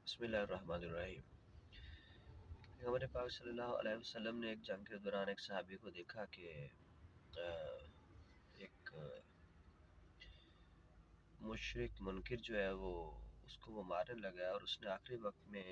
بسم اللہ الرحمن الرحیم۔ پیغمبر پاک صلی اللہ علیہ وسلم نے ایک جنگ کے دوران ایک صحابی کو دیکھا کہ ایک مشرک منکر جو ہے اس کو مارنے لگا اور اس نے آخری وقت میں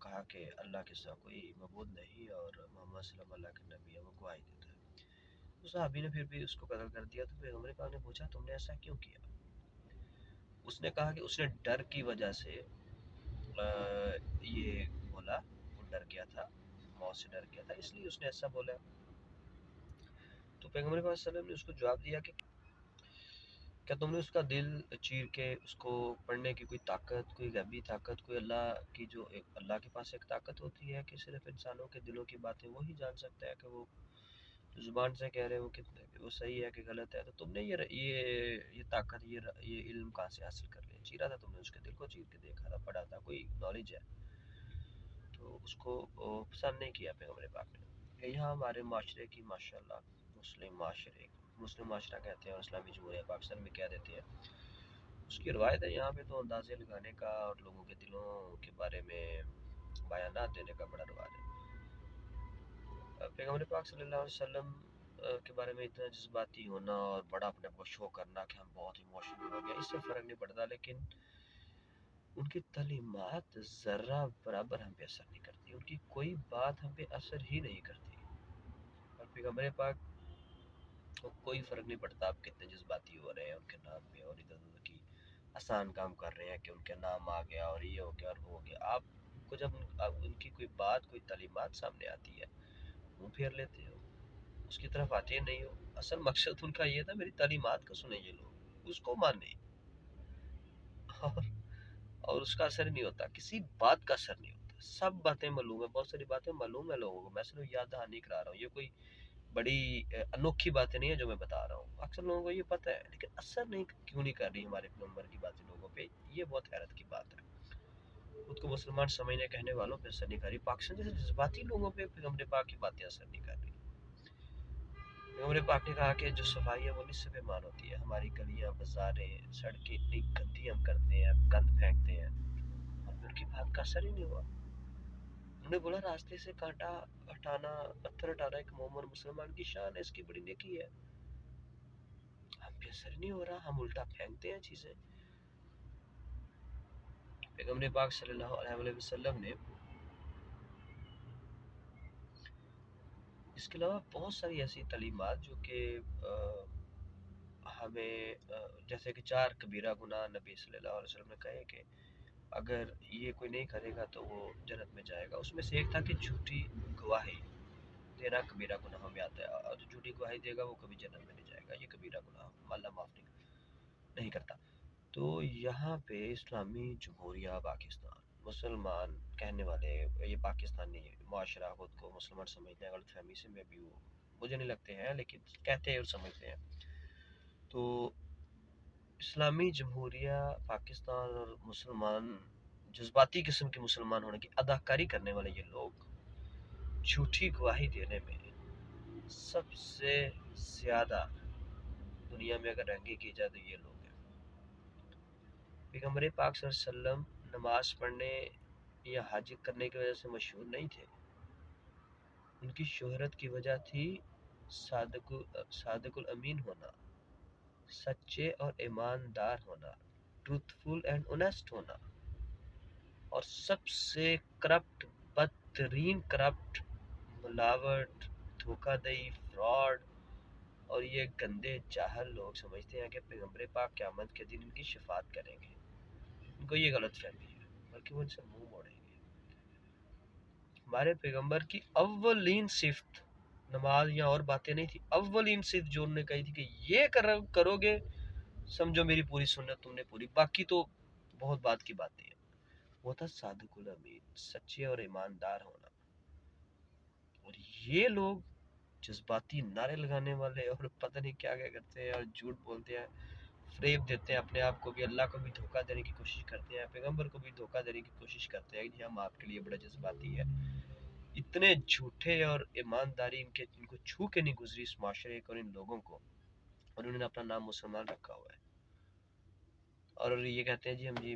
کہا کہ اللہ کے سوا کوئی معبود نہیں اور محمد صلی اللہ اللہ کے نبی ہے، وہ گواہی دیتا ہے۔ اس صحابی نے پھر بھی اس کو قتل کر دیا، تو پیغمبر پاک نے پوچھا تم نے ایسا کیوں کیا؟ اس نے کہا کہ اس نے ڈر کی وجہ سے یہ بولا، وہ ڈر گیا تھا، موت سے ڈر گیا تھا، اس لیے اس نے ایسا بولا۔ تو پیغمبر صلی اللہ علیہ وسلم نے اس کو جواب دیا کہ کیا تم نے اس کا دل چیر کے اس کو پڑھنے کی کوئی طاقت، کوئی غیبی طاقت، کوئی اللہ کی جو اللہ کے پاس ایک طاقت ہوتی ہے کہ صرف انسانوں کے دلوں کی باتیں وہی جان سکتا ہے کہ وہ جو زبان سے کہہ رہے ہیں وہ کتنے وہ صحیح ہے کہ غلط ہے، تو تم نے یہ طاقت یہ علم کہاں سے حاصل کر لیا؟ چیرا تھا تم نے اس کے دل کو، چیر کے دیکھا تھا، پڑھا تھا، کوئی نالج ہے؟ تو اس کو پسند نہیں کیا پیغمبر پاک نے۔ یہاں ہمارے معاشرے کی ماشاءاللہ مسلم معاشرہ کہتے ہیں اور اسلامی جمہوریہ پاکستان میں کہہ دیتے ہیں، اس کی روایت ہے یہاں پہ تو اندازے لگانے کا اور لوگوں کے دلوں کے بارے میں بیانات دینے کا بڑا رواج ہے۔ پیغمبر پاک صلی اللہ علیہ وسلم کے بارے میں اتنا جذباتی ہونا اور بڑا اپنے آپ کو شو کرنا کہ ہم بہت ایموشنل ہو گئے، اس سے فرق نہیں پڑتا، لیکن ان کی تعلیمات ذرہ برابر ہم پہ اثر نہیں کرتی، ان کی کوئی بات ہم پہ اثر ہی نہیں کرتی۔ اور پیغمبر پاک کو کوئی فرق نہیں پڑتا آپ کتنے جذباتی ہو رہے ہیں ان کے نام پہ، اور ادھر ادھر کی آسان کام کر رہے ہیں کہ ان کے نام آ گیا اور یہ ہو گیا اور وہ ہو گیا۔ آپ کو جب ان کی کوئی بات، کوئی تعلیمات سامنے آتی ہے، منہ پھیر لیتے ہو، اس کی طرف آتے نہیں ہو۔ اصل مقصد ان کا یہ تھا میری تعلیمات کو سنیں یہ لوگ، اس کو مانے، اور اس کا اثر نہیں ہوتا، کسی بات کا اثر نہیں ہوتا، سب باتیں معلوم ہے، بہت ساری باتیں معلوم ہے لوگوں کو، میں صرف یاد دہانی کرا رہا ہوں، یہ کوئی بڑی انوکھی باتیں نہیں ہے جو میں بتا رہا ہوں، اکثر لوگوں کو یہ پتہ ہے، لیکن اثر نہیں کیوں نہیں کر رہی ہمارے پیغمبر کی باتیں لوگوں پہ؟ یہ بہت حیرت کی بات ہے۔ خود کو مسلمان سمجھنے کہنے والوں پہ اثر نہیں کر رہی، پاکستان جیسے جذباتی لوگوں پہ پیغمبر پاک کی باتیں اثر نہیں کر رہی۔ پیغمبر پاک نے کہا کہ جو صفائی ہے وہ نصف ایمان ہوتی ہے، ہماری گلیاں، بازاریں، سڑکیں اتنی گندی ہم کرتے ہیں، گند پھینکتے ہیں، اور ان کی بات کا اثر ہی نہیں ہوا۔ انہوں نے بولا راستے سے کانٹا ہٹانا، پتھر ہٹانا ایک مومن مسلمان کی شان ہے، اس کی بڑی نیکی ہے، ہم پہ اثر نہیں ہو رہا، ہم الٹا پھینکتے ہیں چیزیں۔ پیغمبر پاک صلی اللہ علیہ وسلم نے اس کے علاوہ بہت ساری ایسی تعلیمات جو کہ ہمیں جیسے کہ 4 کبیرہ گناہ نبی صلی اللہ علیہ وسلم نے کہے کہ اگر یہ کوئی نہیں کرے گا تو وہ جنت میں جائے گا، اس میں سے ایک تھا کہ جھوٹی گواہی دینا کبیرہ گناہوں میں آتا ہے، اور جو جھوٹی گواہی دے گا وہ کبھی جنت میں نہیں جائے گا، یہ کبیرہ گناہ اللہ معاف نہیں کرتا۔ تو یہاں پہ اسلامی جمہوریہ پاکستان، مسلمان کہنے والے، یہ پاکستانی معاشرہ خود کو مسلمان سمجھتے ہیں، غلط فہمی سے میں بھی وہ مجھے نہیں لگتے ہیں لیکن کہتے ہیں اور سمجھتے ہیں۔ تو اسلامی جمہوریہ پاکستان اور مسلمان جذباتی قسم کے مسلمان ہونے کی اداکاری کرنے والے یہ لوگ جھوٹی گواہی دینے میں سب سے زیادہ دنیا میں اگر رینکنگ کی جائے تو یہ لوگ ہیں۔ پیغمبر پاک صلی اللہ علیہ وسلم نماز پڑھنے یا حج کرنے کی وجہ سے مشہور نہیں تھے، ان کی شہرت کی وجہ تھی صادق الامین ہونا، سچے اور ایماندار ہونا، ٹروتھفل اینڈ اونیسٹ ہونا، اور سب سے کرپٹ، بدترین کرپٹ، ملاوٹ، دھوکہ دہی، فراڈ، اور یہ گندے جاہل لوگ سمجھتے ہیں کہ پیغمبر پاک قیامت کے دن ان کی شفاعت کریں گے، ان کو یہ غلط فہمی ہے، بلکہ وہ ان سے منہ موڑیں گے۔ ہمارے پیغمبر کی اولین صفت نماز یا اور باتیں نہیں تھی، اولین صفت جو انہوں نے کہی تھی کہ یہ کرو گے سمجھو میری پوری سنت تم نے پوری، باقی تو بہت بات کی باتیں ہیں، وہ تھا صادق الامین، سچے اور ایماندار ہونا۔ اور یہ لوگ جذباتی نعرے لگانے والے اور پتہ نہیں کیا کیا کرتے ہیں، اور جھوٹ بولتے ہیں، فریب دیتے ہیں اپنے آپ کو بھی، اللہ کو بھی دھوکہ دینے کی کوشش کرتے ہیں، پیغمبر کو بھی دھوکہ دینے کی کوشش کرتے ہیں کہ ہم آپ کے لیے بڑا جذباتی ہے۔ اتنے جھوٹے اور ایمانداری ان کو چھو کے نہیں گزری اس معاشرے کو اور ان لوگوں کو، اور انہوں نے اپنا نام مسلمان رکھا ہوا ہے، اور یہ کہتے ہیں جی ہم جی